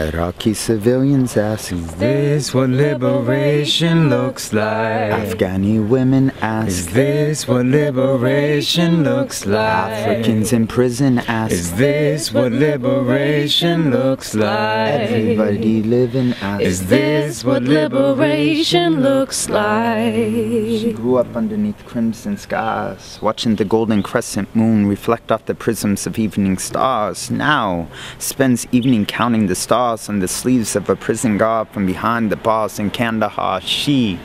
Iraqi civilians ask, is this what liberation looks like? Afghani women ask, is this what liberation looks like? Africans in prison ask, is this what liberation looks like? Everybody living asks, is this what liberation looks like? She grew up underneath crimson skies, watching the golden crescent moon reflect off the prisms of evening stars. Now spends evening counting the stars on the sleeves of a prison guard from behind the bars in Kandahar. She,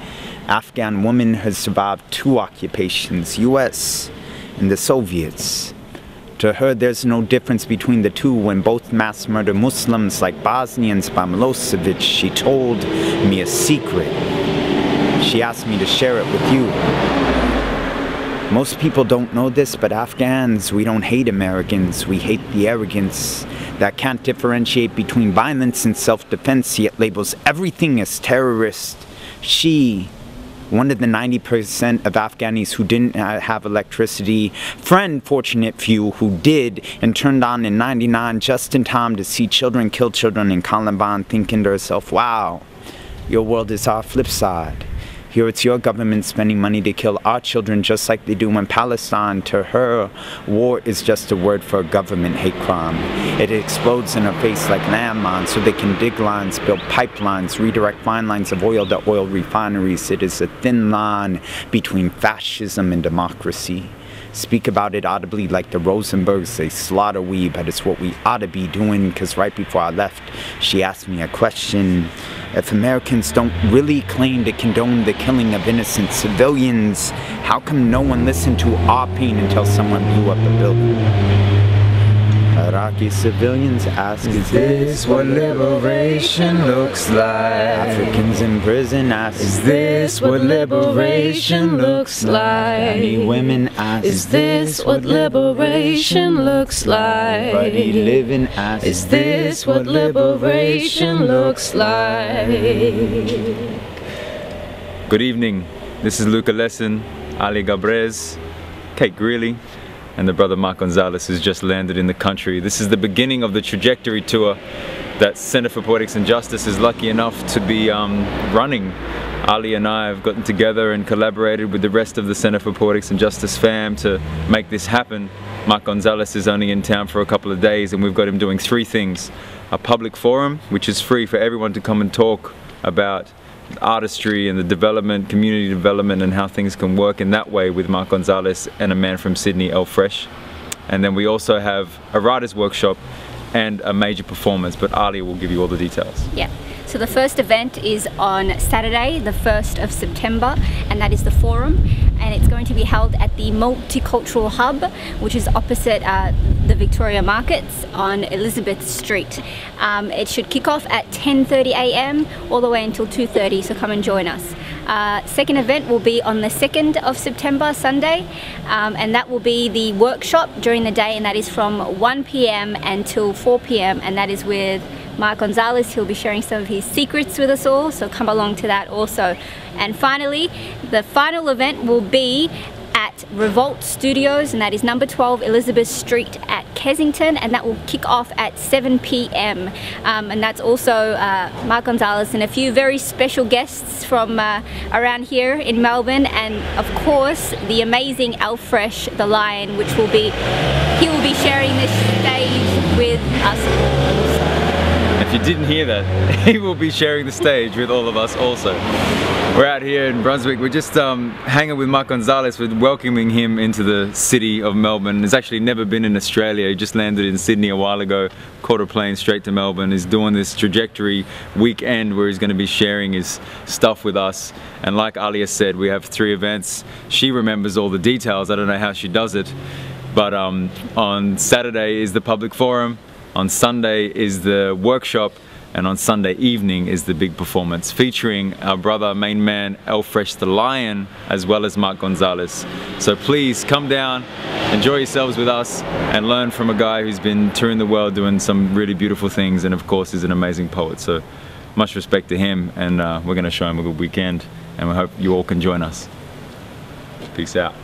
Afghan woman, has survived 2 occupations, US and the Soviets. To her, there's no difference between the two when both mass murder Muslims like Bosnians by Milosevic. She told me a secret. She asked me to share it with you. Most people don't know this, but Afghans, we don't hate Americans. We hate the arrogance that can't differentiate between violence and self-defense, yet labels everything as terrorist. She, one of the 90% of Afghanis who didn't have electricity, friend fortunate few who did and turned on in '99 just in time to see children kill children in Columbine, thinking to herself, wow, your world is our flip side. Here it's your government spending money to kill our children just like they do in Palestine. To her, war is just a word for a government hate crime. It explodes in her face like landmines so they can dig lines, build pipelines, redirect fine lines of oil to oil refineries. It is a thin line between fascism and democracy. Speak about it audibly like the Rosenbergs, they slaughter we, but it's what we ought to be doing, because right before I left, she asked me a question. If Americans don't really claim to condone the killing of innocent civilians, how come no one listened to our pain until someone blew up a building? Iraqi civilians ask, is this what liberation looks like? Africans in prison ask, is this what liberation looks like? Afghani women ask, is this what liberation looks like? Everybody living ask, is this what liberation looks like? Good evening, this is Luka Lesson, Alia Gabres, Grealy, and the brother Mark Gonzales, who's just landed in the country. This is the beginning of the trajectory tour that Center for Poetics and Justice is lucky enough to be running. Ali and I have gotten together and collaborated with the rest of the Center for Poetics and Justice fam to make this happen. Mark Gonzales is only in town for a couple of days, and we've got him doing 3 things. A public forum, which is free for everyone to come and talk about artistry and the development, community development, and how things can work in that way with Mark Gonzales and a man from Sydney, El Fresh. And then we also have a writer's workshop and a major performance, but Alia will give you all the details. Yeah, so the first event is on Saturday, the 1st of September, and that is the forum. And it's going to be held at the Multicultural Hub, which is opposite the Victoria Markets on Elizabeth Street. It should kick off at 10:30 AM all the way until 2:30, so come and join us. Second event will be on the 2nd of September, Sunday, and that will be the workshop during the day, and that is from 1 PM until 4 PM, and that is with Mark Gonzales. He'll be sharing some of his secrets with us all, so come along to that also. And finally, the final event will be at Revolt Studios, and that is number 12 Elizabeth Street at Kensington, and that will kick off at 7 PM. And that's also Mark Gonzales and a few very special guests from around here in Melbourne, and of course the amazing El Fresh, the Lion, he will be sharing this stage with us all. If you didn't hear that, he will be sharing the stage with all of us also. We're out here in Brunswick. We're just hanging with Mark Gonzales. We're welcoming him into the city of Melbourne. He's actually never been in Australia. He just landed in Sydney a while ago, caught a plane straight to Melbourne. He's doing this trajectory weekend where he's going to be sharing his stuff with us. And like Alia said, we have 3 events. She remembers all the details. I don't know how she does it. But on Saturday is the public forum. On Sunday is the workshop, and on Sunday evening is the big performance featuring our brother, main man, El Fresh the Lion, as well as Mark Gonzales. So please come down, enjoy yourselves with us, and learn from a guy who's been touring the world doing some really beautiful things, and of course is an amazing poet. So much respect to him, and we're going to show him a good weekend, and we hope you all can join us. Peace out.